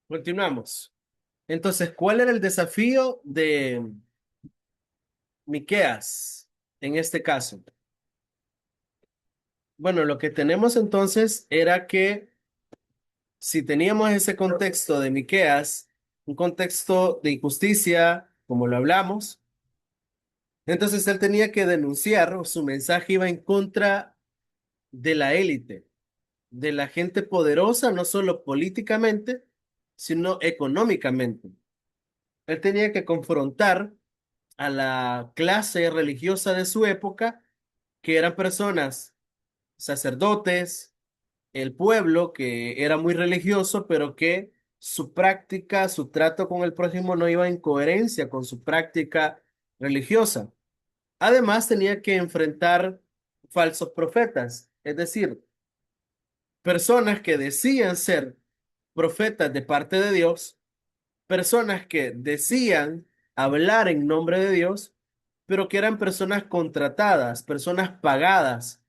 Continuamos. Entonces, ¿cuál era el desafío de Miqueas en este caso? Bueno, lo que tenemos entonces era que si teníamos ese contexto de Miqueas, un contexto de injusticia, como lo hablamos, entonces él tenía que denunciar, o su mensaje iba en contra de la élite, de la gente poderosa, no solo políticamente, sino económicamente. Él tenía que confrontar a la clase religiosa de su época, que eran personas, sacerdotes, el pueblo, que era muy religioso, pero que su práctica, su trato con el prójimo no iba en coherencia con su práctica religiosa. Además, tenía que enfrentar falsos profetas, es decir, personas que decían ser profetas de parte de Dios, personas que decían hablar en nombre de Dios, pero que eran personas contratadas, personas pagadas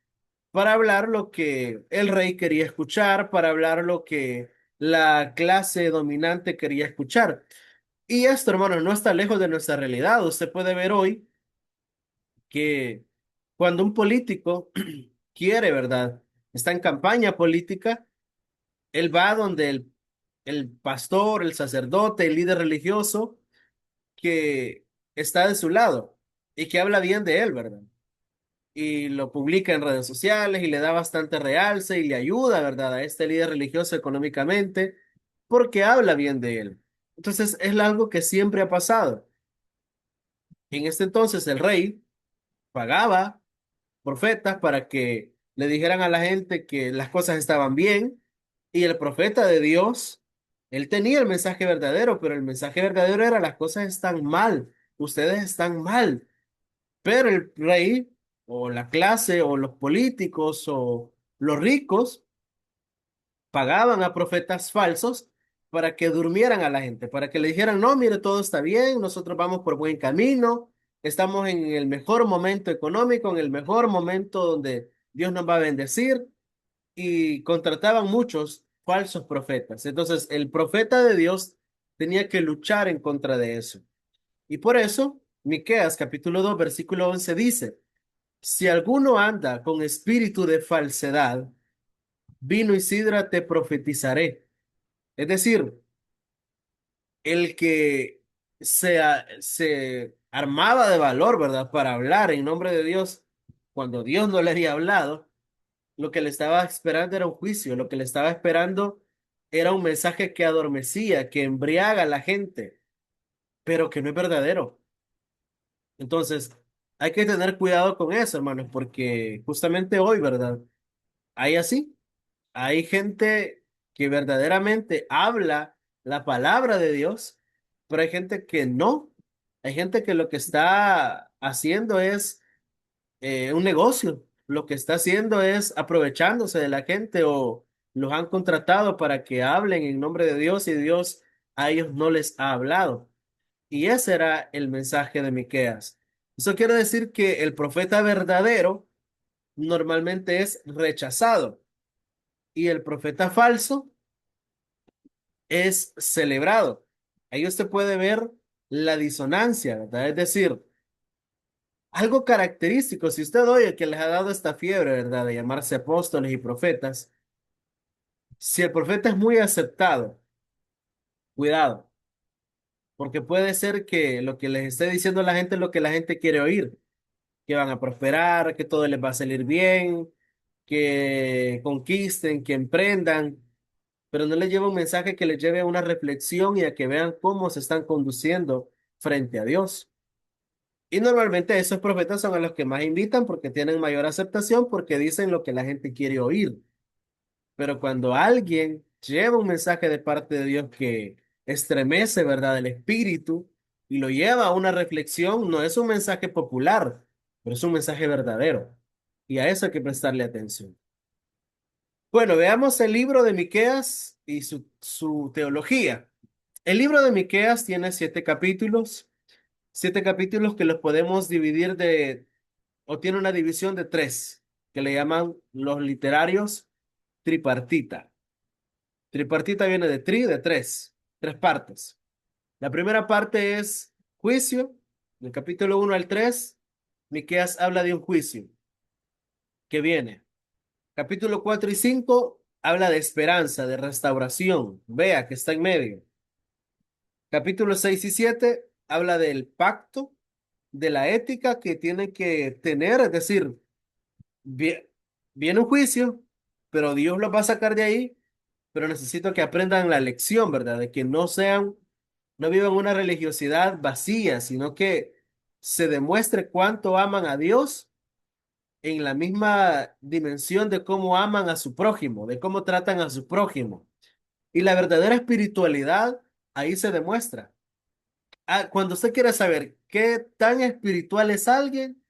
para hablar lo que el rey quería escuchar, para hablar lo que la clase dominante quería escuchar. Y esto, hermanos, no está lejos de nuestra realidad. Usted puede ver hoy que cuando un político quiere, ¿verdad? Está en campaña política, él va donde el pastor, el sacerdote, el líder religioso que está de su lado y que habla bien de él, ¿verdad? Y lo publica en redes sociales y le da bastante realce y le ayuda, ¿verdad? A este líder religioso económicamente porque habla bien de él. Entonces es algo que siempre ha pasado. En este entonces el rey pagaba profetas para que le dijeran a la gente que las cosas estaban bien y el profeta de Dios, él tenía el mensaje verdadero, pero el mensaje verdadero era las cosas están mal, ustedes están mal. Pero el rey o la clase o los políticos o los ricos pagaban a profetas falsos para que durmieran a la gente, para que le dijeran, no, mire, todo está bien, nosotros vamos por buen camino, estamos en el mejor momento económico, en el mejor momento donde Dios nos va a bendecir, y contrataban muchos falsos profetas. Entonces, el profeta de Dios tenía que luchar en contra de eso. Y por eso, Miqueas capítulo 2 versículo 11 dice, si alguno anda con espíritu de falsedad, vino y sidra te profetizaré. Es decir, el que se armaba de valor, ¿verdad? Para hablar en nombre de Dios, cuando Dios no le había hablado, lo que le estaba esperando era un juicio, lo que le estaba esperando era un mensaje que adormecía, que embriaga a la gente, pero que no es verdadero. Entonces, hay que tener cuidado con eso, hermanos, porque justamente hoy, ¿verdad? Hay así. Hay gente que verdaderamente habla la palabra de Dios, pero hay gente que no. Hay gente que lo que está haciendo es un negocio. Lo que está haciendo es aprovechándose de la gente o los han contratado para que hablen en nombre de Dios y Dios a ellos no les ha hablado. Y ese era el mensaje de Miqueas. Eso quiere decir que el profeta verdadero normalmente es rechazado y el profeta falso es celebrado. Ahí usted puede ver la disonancia, ¿verdad? Es decir, algo característico, si usted oye que les ha dado esta fiebre, ¿verdad? De llamarse apóstoles y profetas, si el profeta es muy aceptado, cuidado, porque puede ser que lo que les esté diciendo la gente es lo que la gente quiere oír, que van a prosperar, que todo les va a salir bien, que conquisten, que emprendan, pero no les lleva un mensaje que les lleve a una reflexión y a que vean cómo se están conduciendo frente a Dios. Y normalmente esos profetas son a los que más invitan porque tienen mayor aceptación, porque dicen lo que la gente quiere oír. Pero cuando alguien lleva un mensaje de parte de Dios que estremece, ¿verdad?, el espíritu y lo lleva a una reflexión, no es un mensaje popular, pero es un mensaje verdadero. Y a eso hay que prestarle atención. Bueno, veamos el libro de Miqueas y su teología. El libro de Miqueas tiene siete capítulos que los podemos dividir o tiene una división de tres, que le llaman los literarios tripartita. Tripartita viene de tri, de tres. tres partes. La primera parte es juicio. Del capítulo 1 al 3, Miqueas habla de un juicio que viene. Capítulo 4 y 5 habla de esperanza, de restauración. Vea que está en medio. Capítulo 6 y 7 habla del pacto, de la ética que tienen que tener, es decir, vie- viene un juicio, pero Dios los va a sacar de ahí, pero necesito que aprendan la lección, ¿verdad? De que no vivan una religiosidad vacía, sino que se demuestre cuánto aman a Dios en la misma dimensión de cómo aman a su prójimo, de cómo tratan a su prójimo. Y la verdadera espiritualidad ahí se demuestra. Cuando usted quiere saber qué tan espiritual es alguien,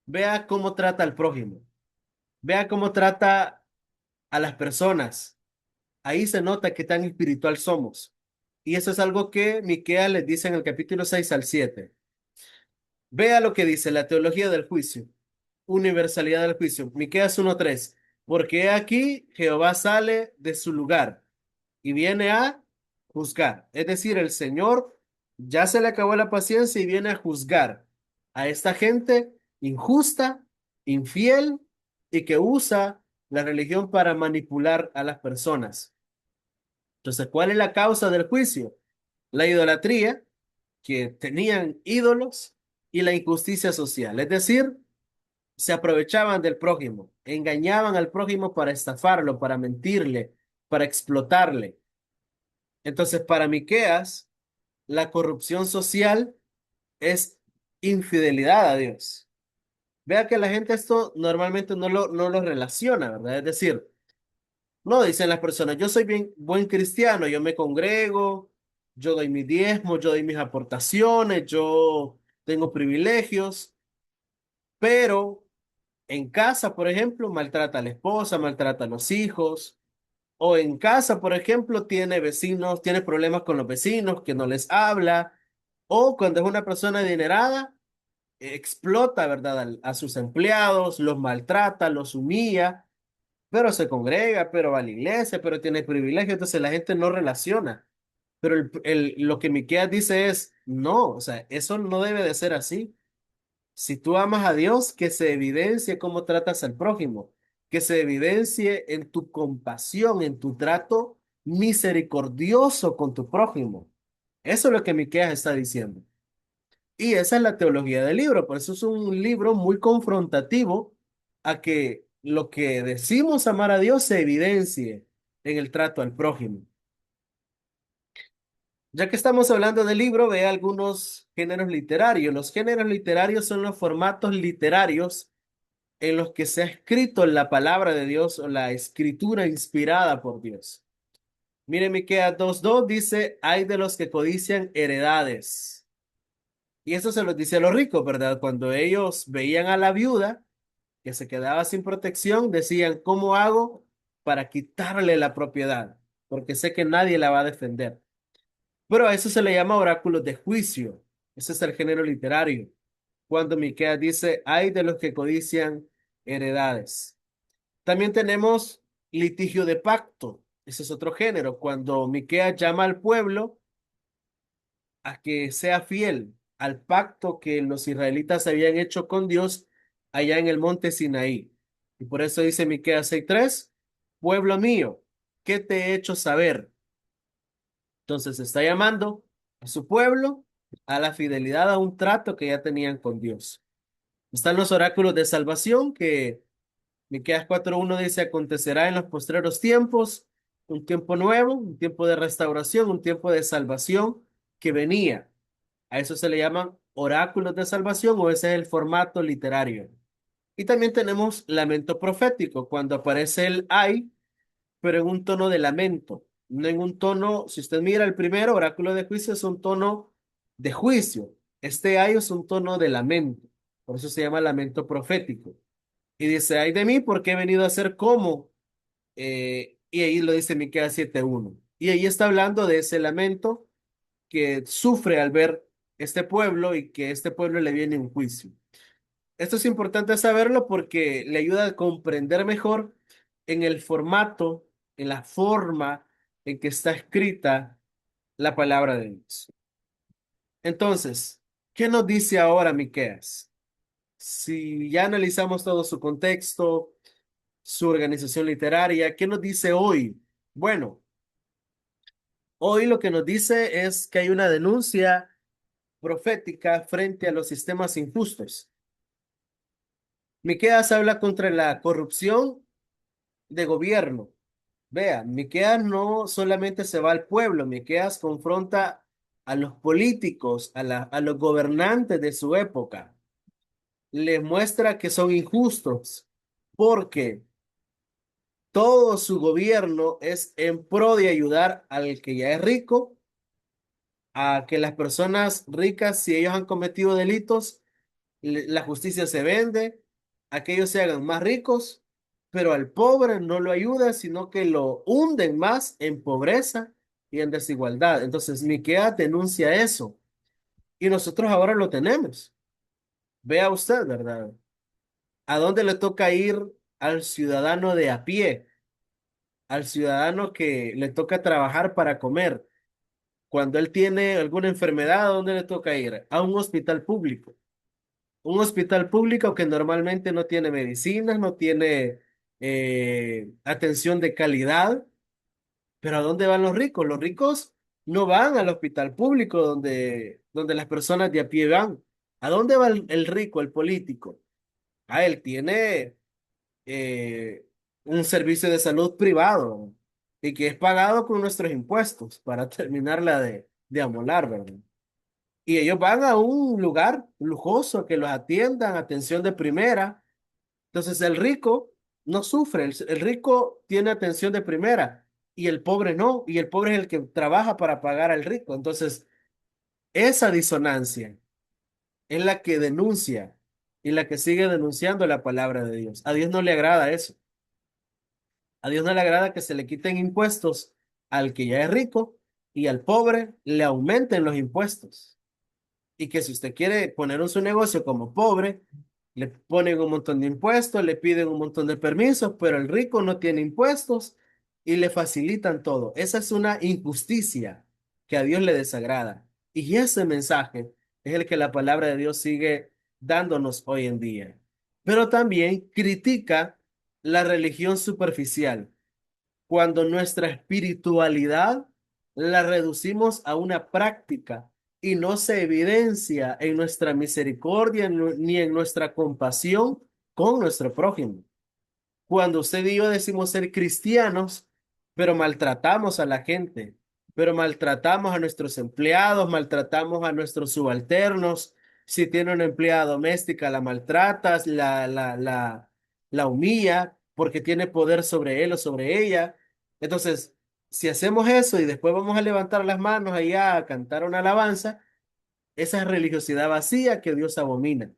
vea cómo trata al prójimo, vea cómo trata a las personas. Ahí se nota qué tan espiritual somos. Y eso es algo que Miqueas les dice en el capítulo 6 al 7. Vea lo que dice la teología del juicio, universalidad del juicio. Miqueas 1:3. Porque he aquí Jehová sale de su lugar y viene a juzgar. Es decir, el Señor ya se le acabó la paciencia y viene a juzgar a esta gente injusta, infiel y que usa la religión para manipular a las personas. Entonces, ¿cuál es la causa del juicio? La idolatría, que tenían ídolos, y la injusticia social. Es decir, se aprovechaban del prójimo, engañaban al prójimo para estafarlo, para mentirle, para explotarle. Entonces, para Miqueas, la corrupción social es infidelidad a Dios. Vea que la gente esto normalmente no lo relaciona, ¿verdad? Es decir, no dicen las personas, yo soy bien buen cristiano, yo me congrego, yo doy mi diezmo, yo doy mis aportaciones, yo tengo privilegios, pero en casa, por ejemplo, maltrata a la esposa, maltrata a los hijos, o en casa, por ejemplo, tiene vecinos, tiene problemas con los vecinos que no les habla, o cuando es una persona adinerada, explota, ¿verdad? A sus empleados, los maltrata, los humilla, pero se congrega, pero va a la iglesia, pero tiene privilegio, entonces la gente no relaciona. Pero lo que Miqueas dice es, no, o sea, eso no debe de ser así. Si tú amas a Dios, que se evidencie cómo tratas al prójimo, que se evidencie en tu compasión, en tu trato misericordioso con tu prójimo. Eso es lo que Miqueas está diciendo. Y esa es la teología del libro. Por eso es un libro muy confrontativo a que lo que decimos amar a Dios se evidencie en el trato al prójimo. Ya que estamos hablando del libro, ve algunos géneros literarios. Los géneros literarios son los formatos literarios en los que se ha escrito la palabra de Dios o la escritura inspirada por Dios. Mire, Miqueas 2:2 dice, hay de los que codician heredades. Y eso se los dice a los ricos, ¿verdad? Cuando ellos veían a la viuda que se quedaba sin protección, decían, ¿cómo hago para quitarle la propiedad? Porque sé que nadie la va a defender. Pero a eso se le llama oráculos de juicio. Ese es el género literario. Cuando Miqueas dice, hay de los que codician heredades. También tenemos litigio de pacto. Ese es otro género. Cuando Miqueas llama al pueblo a que sea fiel al pacto que los israelitas habían hecho con Dios allá en el monte Sinaí. Y por eso dice Miqueas 6:3, pueblo mío, ¿qué te he hecho saber? Entonces está llamando a su pueblo a la fidelidad a un trato que ya tenían con Dios. Están los oráculos de salvación que Miqueas 4:1 dice, acontecerá en los postreros tiempos un tiempo nuevo, un tiempo de restauración, un tiempo de salvación que venía. A eso se le llaman oráculos de salvación o ese es el formato literario. Y también tenemos lamento profético, cuando aparece el ay, pero en un tono de lamento, no en un tono, si usted mira el primero, oráculo de juicio, es un tono de juicio. Este ay es un tono de lamento, por eso se llama lamento profético. Y dice, ay de mí, porque he venido a ser como, y ahí lo dice Miqueas 7:1. Y ahí está hablando de ese lamento que sufre al ver este pueblo y que este pueblo le viene un juicio. Esto es importante saberlo porque le ayuda a comprender mejor en el formato, en la forma en que está escrita la palabra de Dios. Entonces, ¿qué nos dice ahora Miqueas? Si ya analizamos todo su contexto, su organización literaria, ¿qué nos dice hoy? Bueno, hoy lo que nos dice es que hay una denuncia profética frente a los sistemas injustos. Miqueas habla contra la corrupción de gobierno. Vea, Miqueas no solamente se va al pueblo, Miqueas confronta a los políticos, a los gobernantes de su época. Les muestra que son injustos porque todo su gobierno es en pro de ayudar al que ya es rico, a que las personas ricas, si ellos han cometido delitos, la justicia se vende, a que ellos se hagan más ricos, pero al pobre no lo ayuda, sino que lo hunden más en pobreza y en desigualdad. Entonces, Miqueas denuncia eso y nosotros ahora lo tenemos. Vea usted, ¿verdad? ¿A dónde le toca ir al ciudadano de a pie, al ciudadano que le toca trabajar para comer? Cuando él tiene alguna enfermedad, ¿a dónde le toca ir? A un hospital público. Un hospital público que normalmente no tiene medicinas, no tiene atención de calidad. Pero ¿a dónde van los ricos? Los ricos no van al hospital público donde las personas de a pie van. ¿A dónde va el rico, el político? Él tiene eh, un servicio de salud privado y que es pagado con nuestros impuestos para terminarla de amolar, ¿verdad? Y ellos van a un lugar lujoso que los atiendan, atención de primera. Entonces el rico no sufre, el rico tiene atención de primera y el pobre no, y el pobre es el que trabaja para pagar al rico. Entonces, esa disonancia es la que denuncia y la que sigue denunciando la palabra de Dios. A Dios no le agrada eso. A Dios no le agrada que se le quiten impuestos al que ya es rico y al pobre le aumenten los impuestos. Y que si usted quiere poner un su negocio como pobre, le ponen un montón de impuestos, le piden un montón de permisos, pero el rico no tiene impuestos y le facilitan todo. Esa es una injusticia que a Dios le desagrada. Y ese mensaje es el que la palabra de Dios sigue dándonos hoy en día. Pero también critica la religión superficial cuando nuestra espiritualidad la reducimos a una práctica y no se evidencia en nuestra misericordia ni en nuestra compasión con nuestro prójimo. Cuando usted y yo decimos ser cristianos, pero maltratamos a la gente, pero maltratamos a nuestros empleados, maltratamos a nuestros subalternos. Si tiene una empleada doméstica, la maltratas, la humilla porque tiene poder sobre él o sobre ella. Entonces, si hacemos eso y después vamos a levantar las manos allá a cantar una alabanza, esa es religiosidad vacía que Dios abomina.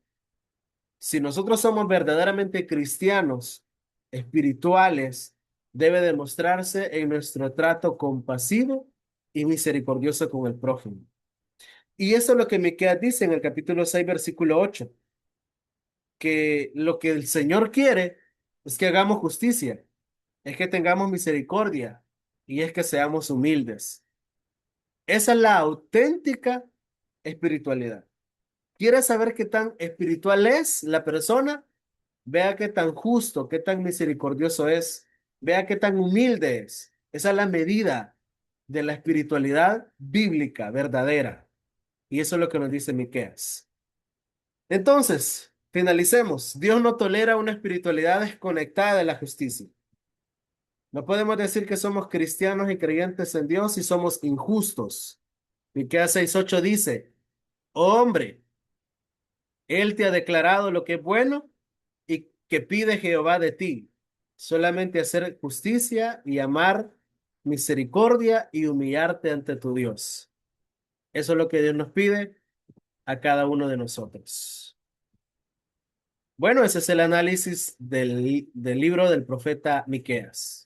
Si nosotros somos verdaderamente cristianos, espirituales, debe demostrarse en nuestro trato compasivo y misericordioso con el prójimo. Y eso es lo que Miqueas dice en el capítulo 6 versículo 8, que lo que el Señor quiere es que hagamos justicia, es que tengamos misericordia y es que seamos humildes. Esa es la auténtica espiritualidad. ¿Quieres saber qué tan espiritual es la persona? Vea qué tan justo, qué tan misericordioso es. Vea qué tan humilde es. Esa es la medida de la espiritualidad bíblica, verdadera. Y eso es lo que nos dice Miqueas. Entonces, finalicemos. Dios no tolera una espiritualidad desconectada de la justicia. No podemos decir que somos cristianos y creyentes en Dios si somos injustos. Miqueas 6:8 dice, "Oh, hombre, Él te ha declarado lo que es bueno y que pide Jehová de ti, solamente hacer justicia y amar misericordia y humillarte ante tu Dios. Eso es lo que Dios nos pide a cada uno de nosotros. Bueno, ese es el análisis del libro del profeta Miqueas.